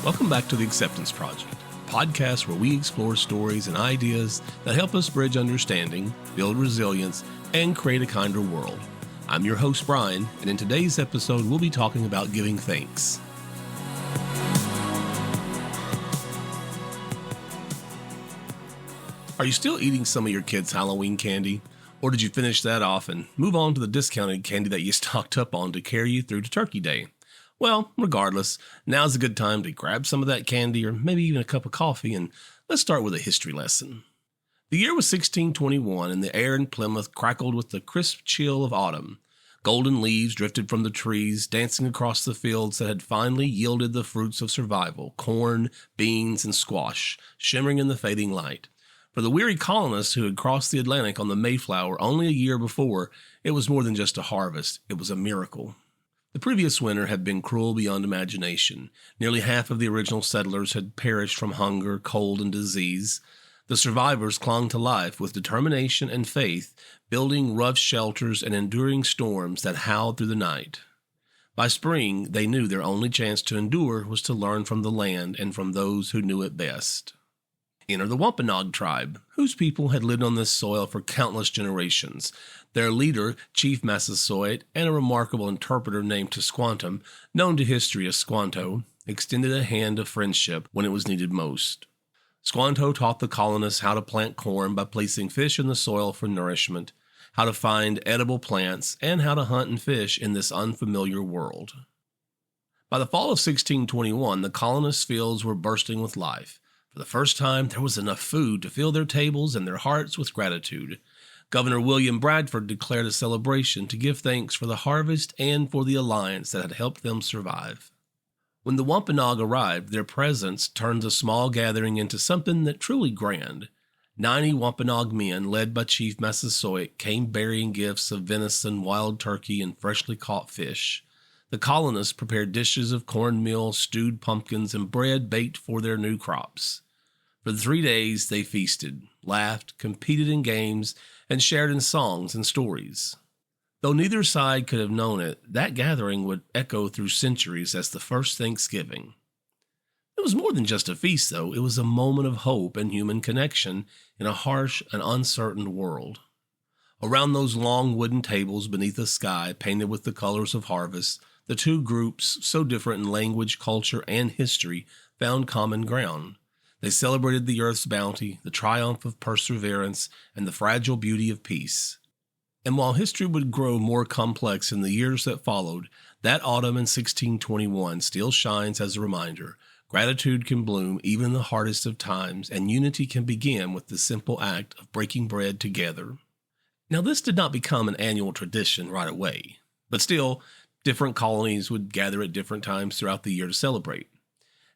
Welcome back to The Acceptance Project, a podcast where we explore stories and ideas that help us bridge understanding, build resilience, and create a kinder world. I'm your host, Bryan, and in today's episode, we'll be talking about giving thanks. Are you still eating some of your kids' Halloween candy? Or did you finish that off and move on to the discounted candy that you stocked up on to carry you through to Turkey Day? Well, regardless, now's a good time to grab some of that candy or maybe even a cup of coffee, and let's start with a history lesson. The year was 1621, and the air in Plymouth crackled with the crisp chill of autumn. Golden leaves drifted from the trees, dancing across the fields that had finally yielded the fruits of survival, corn, beans, and squash, shimmering in the fading light. For the weary colonists who had crossed the Atlantic on the Mayflower only a year before, it was more than just a harvest, it was a miracle. The previous winter had been cruel beyond imagination. Nearly half of the original settlers had perished from hunger, cold, and disease. The survivors clung to life with determination and faith, building rough shelters and enduring storms that howled through the night. By spring, they knew their only chance to endure was to learn from the land and from those who knew it best. Enter the Wampanoag tribe, whose people had lived on this soil for countless generations. Their leader, Chief Massasoit, and a remarkable interpreter named Tisquantum, known to history as Squanto, extended a hand of friendship when it was needed most. Squanto taught the colonists how to plant corn by placing fish in the soil for nourishment, how to find edible plants, and how to hunt and fish in this unfamiliar world. By the fall of 1621, the colonists' fields were bursting with life. For the first time, there was enough food to fill their tables and their hearts with gratitude. Governor William Bradford declared a celebration to give thanks for the harvest and for the alliance that had helped them survive. When the Wampanoag arrived, their presence turned the small gathering into something that truly grand. 90 Wampanoag men, led by Chief Massasoit, came bearing gifts of venison, wild turkey, and freshly caught fish. The colonists prepared dishes of cornmeal, stewed pumpkins, and bread baked for their new crops. For 3 days, they feasted, laughed, competed in games, and shared in songs and stories. Though neither side could have known it, that gathering would echo through centuries as the first Thanksgiving. It was more than just a feast, though. It was a moment of hope and human connection in a harsh and uncertain world. Around those long wooden tables beneath a sky painted with the colors of harvest, the two groups, so different in language, culture, and history, found common ground. They celebrated the earth's bounty, the triumph of perseverance, and the fragile beauty of peace. And while history would grow more complex in the years that followed, that autumn in 1621 still shines as a reminder. Gratitude can bloom even in the hardest of times, and unity can begin with the simple act of breaking bread together. Now, this did not become an annual tradition right away, but still, different colonies would gather at different times throughout the year to celebrate.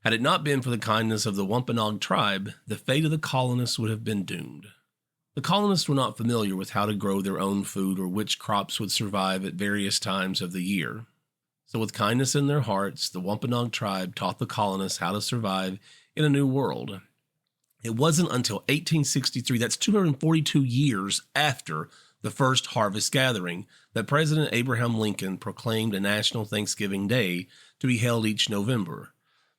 Had it not been for the kindness of the Wampanoag tribe, the fate of the colonists would have been doomed. The colonists were not familiar with how to grow their own food or which crops would survive at various times of the year. So with kindness in their hearts, the Wampanoag tribe taught the colonists how to survive in a new world. It wasn't until 1863, that's 242 years after the first harvest gathering, that President Abraham Lincoln proclaimed a National Thanksgiving Day to be held each November.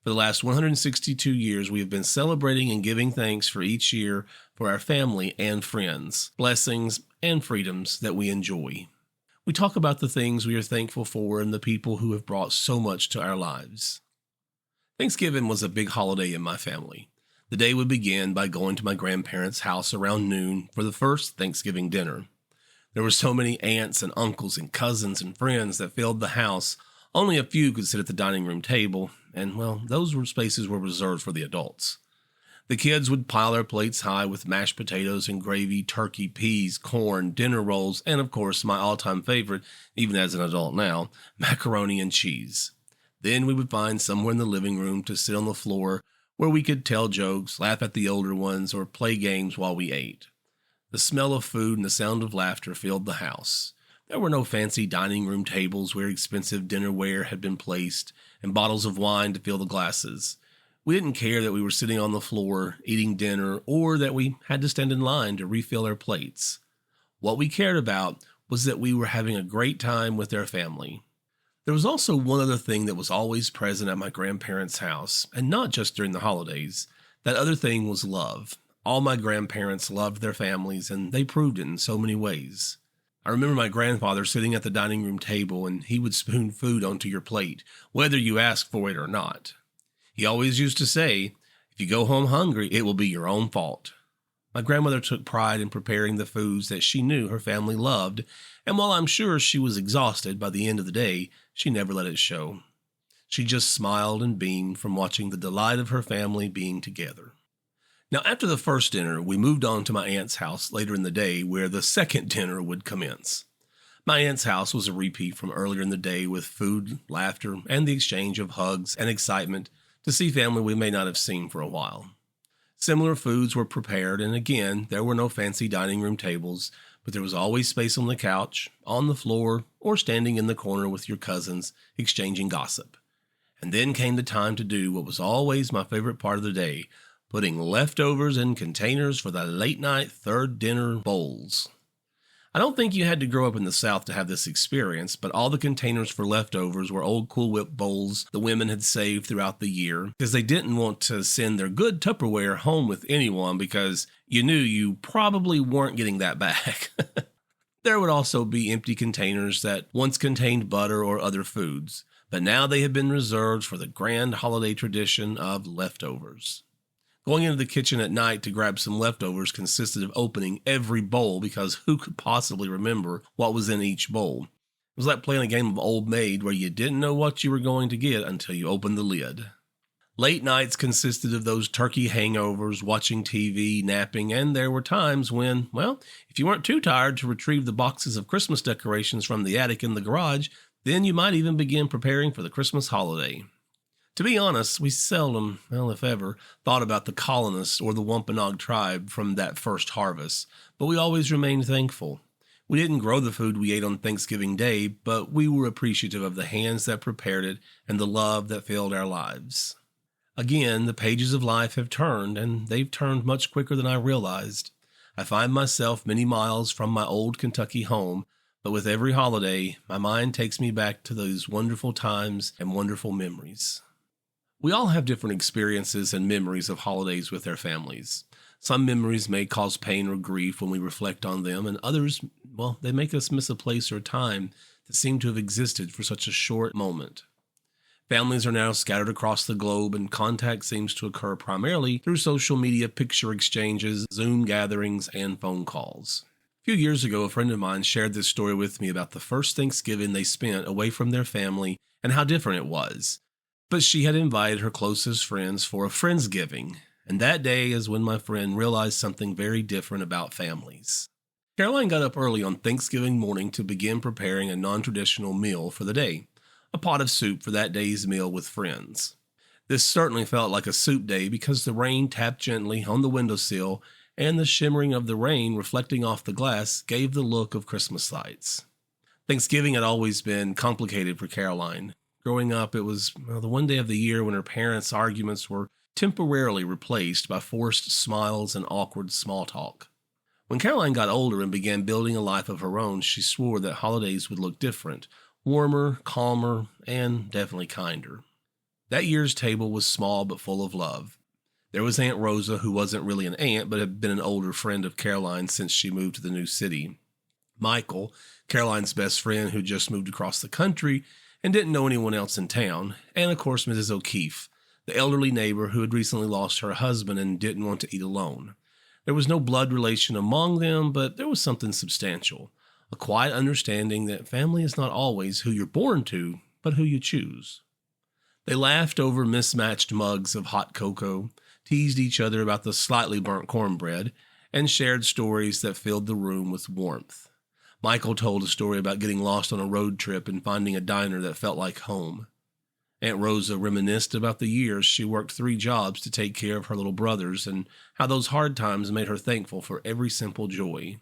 For the last 162 years, we have been celebrating and giving thanks for each year for our family and friends, blessings, and freedoms that we enjoy. We talk about the things we are thankful for and the people who have brought so much to our lives. Thanksgiving was a big holiday in my family. The day would begin by going to my grandparents' house around noon for the first Thanksgiving dinner. There were so many aunts and uncles and cousins and friends that filled the house. Only a few could sit at the dining room table, and, well, those spaces were reserved for the adults. The kids would pile their plates high with mashed potatoes and gravy, turkey, peas, corn, dinner rolls, and, of course, my all-time favorite, even as an adult now, macaroni and cheese. Then we would find somewhere in the living room to sit on the floor where we could tell jokes, laugh at the older ones, or play games while we ate. The smell of food and the sound of laughter filled the house. There were no fancy dining room tables where expensive dinnerware had been placed and bottles of wine to fill the glasses. We didn't care that we were sitting on the floor eating dinner or that we had to stand in line to refill our plates. What we cared about was that we were having a great time with their family. There was also one other thing that was always present at my grandparents' house, and not just during the holidays. That other thing was love. All my grandparents loved their families, and they proved it in so many ways. I remember my grandfather sitting at the dining room table, and he would spoon food onto your plate, whether you asked for it or not. He always used to say, "If you go home hungry, it will be your own fault." My grandmother took pride in preparing the foods that she knew her family loved, and while I'm sure she was exhausted by the end of the day, she never let it show. She just smiled and beamed from watching the delight of her family being together. Now, after the first dinner, we moved on to my aunt's house later in the day where the second dinner would commence. My aunt's house was a repeat from earlier in the day with food, laughter, and the exchange of hugs and excitement to see family we may not have seen for a while. Similar foods were prepared, and again, there were no fancy dining room tables, but there was always space on the couch, on the floor, or standing in the corner with your cousins, exchanging gossip. And then came the time to do what was always my favorite part of the day, putting leftovers in containers for the late-night third dinner bowls. I don't think you had to grow up in the South to have this experience, but all the containers for leftovers were old Cool Whip bowls the women had saved throughout the year because they didn't want to send their good Tupperware home with anyone because you knew you probably weren't getting that back. There would also be empty containers that once contained butter or other foods, but now they had been reserved for the grand holiday tradition of leftovers. Going into the kitchen at night to grab some leftovers consisted of opening every bowl because who could possibly remember what was in each bowl? It was like playing a game of Old Maid where you didn't know what you were going to get until you opened the lid. Late nights consisted of those turkey hangovers, watching TV, napping, and there were times when, well, if you weren't too tired to retrieve the boxes of Christmas decorations from the attic in the garage, then you might even begin preparing for the Christmas holiday. To be honest, we seldom, well, if ever, thought about the colonists or the Wampanoag tribe from that first harvest, but we always remained thankful. We didn't grow the food we ate on Thanksgiving Day, but we were appreciative of the hands that prepared it and the love that filled our lives. Again, the pages of life have turned, and they've turned much quicker than I realized. I find myself many miles from my old Kentucky home, but with every holiday, my mind takes me back to those wonderful times and wonderful memories. We all have different experiences and memories of holidays with our families. Some memories may cause pain or grief when we reflect on them, and others, well, they make us miss a place or a time that seemed to have existed for such a short moment. Families are now scattered across the globe, and contact seems to occur primarily through social media picture exchanges, Zoom gatherings, and phone calls. A few years ago, a friend of mine shared this story with me about the first Thanksgiving they spent away from their family and how different it was. But she had invited her closest friends for a Friendsgiving, and that day is when my friend realized something very different about families. Caroline got up early on Thanksgiving morning to begin preparing a non-traditional meal for the day, a pot of soup for that day's meal with friends. This certainly felt like a soup day because the rain tapped gently on the windowsill, and the shimmering of the rain reflecting off the glass gave the look of Christmas lights. Thanksgiving had always been complicated for Caroline. Growing up, it was the one day of the year when her parents' arguments were temporarily replaced by forced smiles and awkward small talk. When Caroline got older and began building a life of her own, she swore that holidays would look different, warmer, calmer, and definitely kinder. That year's table was small but full of love. There was Aunt Rosa, who wasn't really an aunt but had been an older friend of Caroline since she moved to the new city. Michael, Caroline's best friend who just moved across the country and didn't know anyone else in town, and of course Mrs. O'Keefe, the elderly neighbor who had recently lost her husband and didn't want to eat alone. There was no blood relation among them, but there was something substantial, a quiet understanding that family is not always who you're born to, but who you choose. They laughed over mismatched mugs of hot cocoa, teased each other about the slightly burnt cornbread, and shared stories that filled the room with warmth. Michael told a story about getting lost on a road trip and finding a diner that felt like home. Aunt Rosa reminisced about the years she worked 3 jobs to take care of her little brothers and how those hard times made her thankful for every simple joy.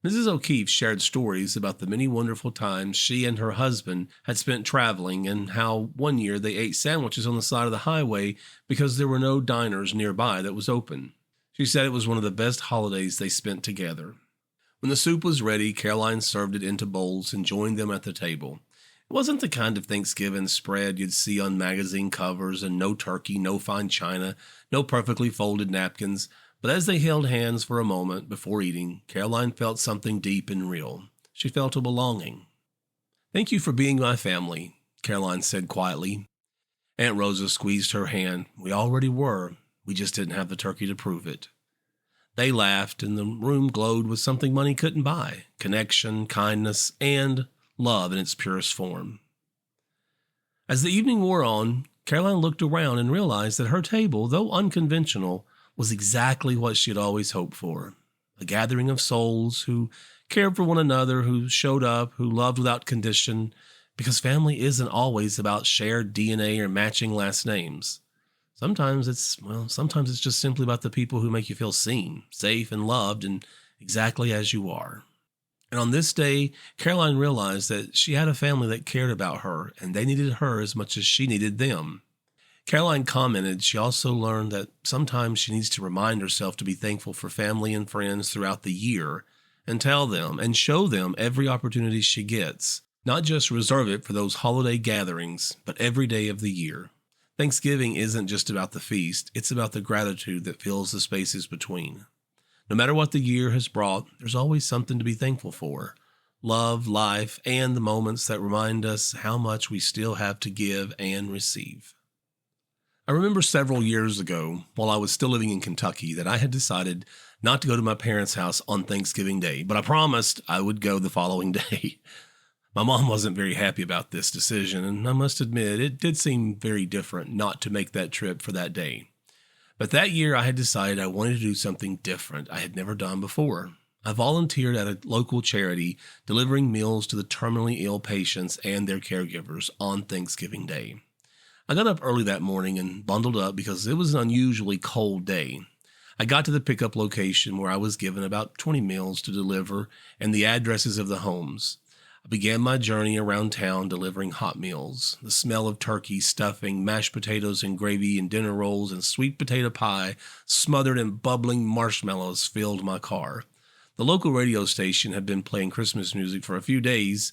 Mrs. O'Keefe shared stories about the many wonderful times she and her husband had spent traveling and how one year they ate sandwiches on the side of the highway because there were no diners nearby that was open. She said it was one of the best holidays they spent together. When the soup was ready, Caroline served it into bowls and joined them at the table. It wasn't the kind of Thanksgiving spread you'd see on magazine covers, and no turkey, no fine china, no perfectly folded napkins. But as they held hands for a moment before eating, Caroline felt something deep and real. She felt a belonging. "Thank you for being my family," Caroline said quietly. Aunt Rosa squeezed her hand. "We already were. We just didn't have the turkey to prove it." They laughed, and the room glowed with something money couldn't buy: connection, kindness, and love in its purest form. As the evening wore on, Caroline looked around and realized that her table, though unconventional, was exactly what she had always hoped for: a gathering of souls who cared for one another, who showed up, who loved without condition, because family isn't always about shared DNA or matching last names. Sometimes it's just simply about the people who make you feel seen, safe, and loved, and exactly as you are. And on this day, Caroline realized that she had a family that cared about her, and they needed her as much as she needed them. Caroline commented she also learned that sometimes she needs to remind herself to be thankful for family and friends throughout the year, and tell them and show them every opportunity she gets, not just reserve it for those holiday gatherings, but every day of the year. Thanksgiving isn't just about the feast, it's about the gratitude that fills the spaces between. No matter what the year has brought, there's always something to be thankful for: love, life, and the moments that remind us how much we still have to give and receive. I remember several years ago, while I was still living in Kentucky, that I had decided not to go to my parents' house on Thanksgiving Day, but I promised I would go the following day. My mom wasn't very happy about this decision, and I must admit it did seem very different not to make that trip for that day. But that year I had decided I wanted to do something different I had never done before. I volunteered at a local charity delivering meals to the terminally ill patients and their caregivers on Thanksgiving Day. I got up early that morning and bundled up because it was an unusually cold day. I got to the pickup location where I was given about 20 meals to deliver and the addresses of the homes. I began my journey around town delivering hot meals. The smell of turkey, stuffing, mashed potatoes and gravy and dinner rolls and sweet potato pie smothered in bubbling marshmallows filled my car. The local radio station had been playing Christmas music for a few days,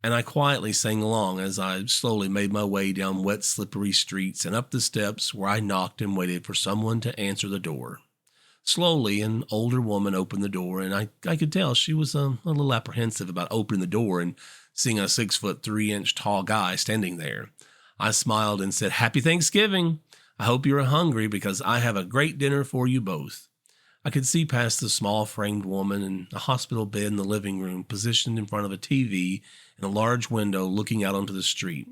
and I quietly sang along as I slowly made my way down wet, slippery streets and up the steps where I knocked and waited for someone to answer the door. Slowly, an older woman opened the door, and I could tell she was a little apprehensive about opening the door and seeing a 6'3" tall guy standing there. I smiled and said, "Happy Thanksgiving. I hope you're hungry because I have a great dinner for you both." I could see past the small framed woman and a hospital bed in the living room positioned in front of a TV and a large window looking out onto the street.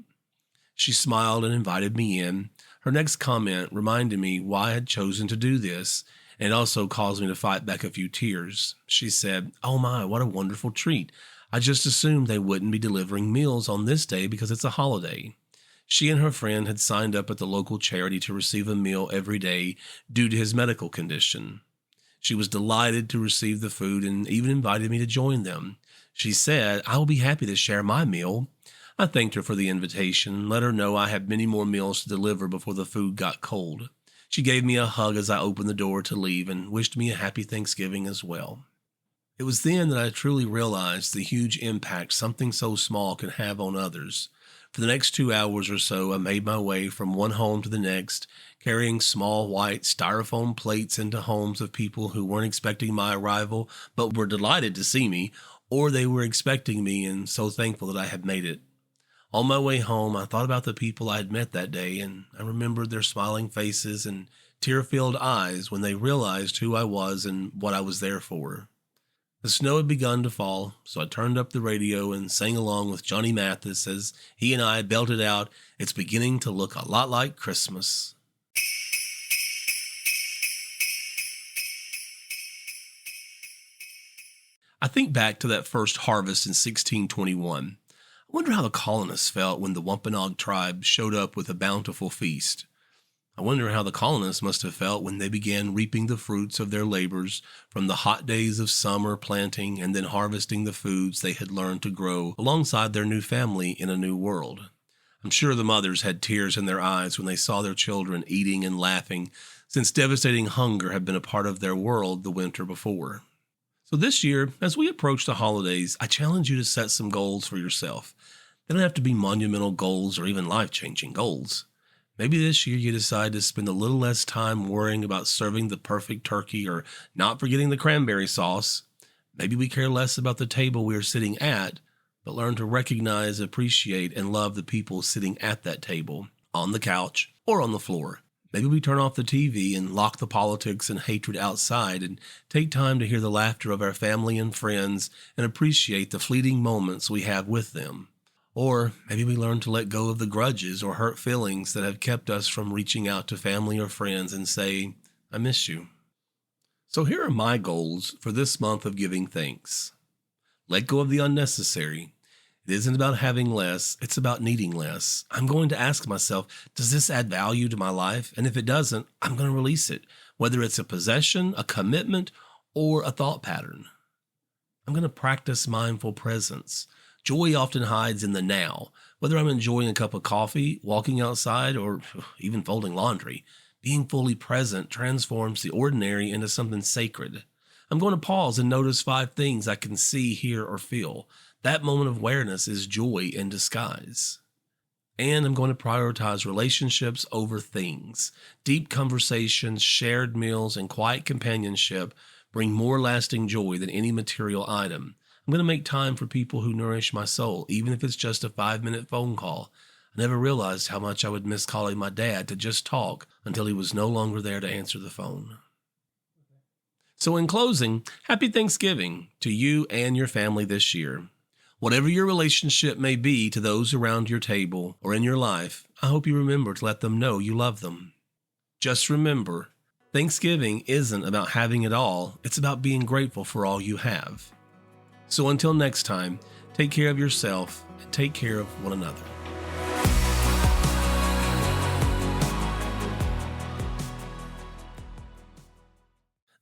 She smiled and invited me in. Her next comment reminded me why I had chosen to do this, and it also caused me to fight back a few tears. She said, "Oh my, what a wonderful treat. I just assumed they wouldn't be delivering meals on this day because it's a holiday." She and her friend had signed up at the local charity to receive a meal every day due to his medical condition. She was delighted to receive the food and even invited me to join them. She said, "I will be happy to share my meal." I thanked her for the invitation and let her know I had many more meals to deliver before the food got cold. She gave me a hug as I opened the door to leave and wished me a happy Thanksgiving as well. It was then that I truly realized the huge impact something so small can have on others. For the next 2 hours or so, I made my way from one home to the next, carrying small white styrofoam plates into homes of people who weren't expecting my arrival but were delighted to see me, or they were expecting me and so thankful that I had made it. On my way home, I thought about the people I had met that day, and I remembered their smiling faces and tear-filled eyes when they realized who I was and what I was there for. The snow had begun to fall, so I turned up the radio and sang along with Johnny Mathis as he and I belted out, "It's beginning to look a lot like Christmas." I think back to that first harvest in 1621. I wonder how the colonists felt when the Wampanoag tribe showed up with a bountiful feast. I wonder how the colonists must have felt when they began reaping the fruits of their labors from the hot days of summer planting and then harvesting the foods they had learned to grow alongside their new family in a new world. I'm sure the mothers had tears in their eyes when they saw their children eating and laughing, since devastating hunger had been a part of their world the winter before. So this year, as we approach the holidays, I challenge you to set some goals for yourself. They don't have to be monumental goals or even life-changing goals. Maybe this year you decide to spend a little less time worrying about serving the perfect turkey or not forgetting the cranberry sauce. Maybe we care less about the table we are sitting at, but learn to recognize, appreciate, and love the people sitting at that table, on the couch, or on the floor. Maybe we turn off the TV and lock the politics and hatred outside and take time to hear the laughter of our family and friends and appreciate the fleeting moments we have with them. Or maybe we learn to let go of the grudges or hurt feelings that have kept us from reaching out to family or friends and say, I miss you. So here are my goals for this month of giving thanks. Let go of the unnecessary. It isn't about having less, it's about needing less. I'm going to ask myself, does this add value to my life? And if it doesn't, I'm going to release it, whether it's a possession, a commitment, or a thought pattern. I'm going to practice mindful presence. Joy often hides in the now, whether I'm enjoying a cup of coffee, walking outside, or even folding laundry. Being fully present transforms the ordinary into something sacred. I'm going to pause and notice 5 things I can see, hear, or feel. That moment of awareness is joy in disguise. And I'm going to prioritize relationships over things. Deep conversations, shared meals, and quiet companionship bring more lasting joy than any material item. I'm going to make time for people who nourish my soul, even if it's just a 5-minute phone call. I never realized how much I would miss calling my dad to just talk until he was no longer there to answer the phone. So in closing, happy Thanksgiving to you and your family this year. Whatever your relationship may be to those around your table or in your life, I hope you remember to let them know you love them. Just remember, Thanksgiving isn't about having it all, it's about being grateful for all you have. So until next time, take care of yourself and take care of one another.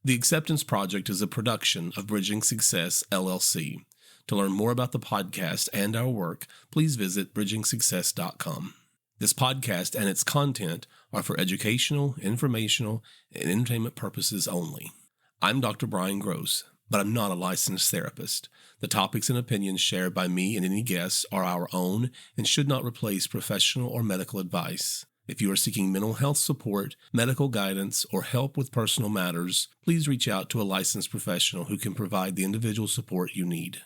The Acceptance Project is a production of Bridging Success, LLC. To learn more about the podcast and our work, please visit bridgingsuccess.com. This podcast and its content are for educational, informational, and entertainment purposes only. I'm Dr. Bryan Gross, but I'm not a licensed therapist. The topics and opinions shared by me and any guests are our own and should not replace professional or medical advice. If you are seeking mental health support, medical guidance, or help with personal matters, please reach out to a licensed professional who can provide the individual support you need.